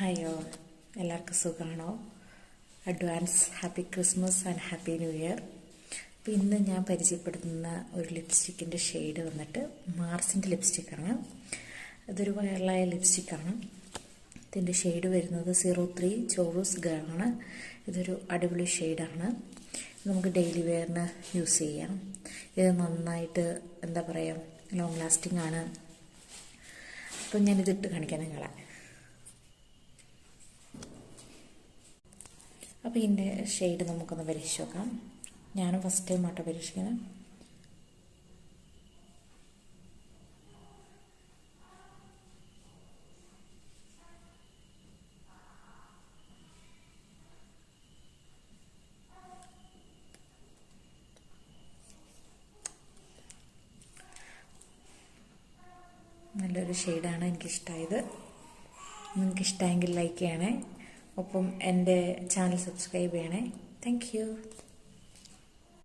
Hi all, എല്ലാവർക്കും സുഖമാണോ? Advance happy Christmas and happy new year. അപ്പോൾ ഇന്ന് ഞാൻ പരിചയപ്പെടുത്തുന്ന ഒരു ലിപ്സ്റ്റിക്കിൻ്റെ ഷെയ്ഡ് വന്നിട്ട് മാർസിൻ്റെ ലിപ്സ്റ്റിക്കാണ്. ഇതൊരു വയറലായ ലിപ്സ്റ്റിക്കാണ്. ഇതിൻ്റെ ഷെയ്ഡ് വരുന്നത് 03 ചോറൂസ് ആണ്. ഇതൊരു അടിപൊളി ഷെയ്ഡാണ്. നമുക്ക് ഡെയിലി വെയറിന് യൂസ് ചെയ്യാം. ഇത് നന്നായിട്ട് എന്താ പറയുക, ലോങ് ലാസ്റ്റിംഗ് ആണ്. അപ്പം ഞാനിതിട്ട് കാണിക്കാം നിങ്ങളെ. അപ്പോൾ ഇതിൻ്റെ ഷെയ്ഡ് നമുക്കൊന്ന് പരീക്ഷിച്ച് നോക്കാം. ഞാനും ഫസ്റ്റ് ടൈം ആട്ടോ പരീക്ഷിക്കുന്നത്. നല്ലൊരു ഷെയ്ഡാണ്, എനിക്കിഷ്ടമായത്. നിങ്ങൾക്കിഷ്ടമെങ്കിൽ ലൈക്ക് ചെയ്യണേ. ഒപ്പം എൻ്റെ ചാനൽ സബ്സ്ക്രൈബ് ചെയ്യണേ. Thank you.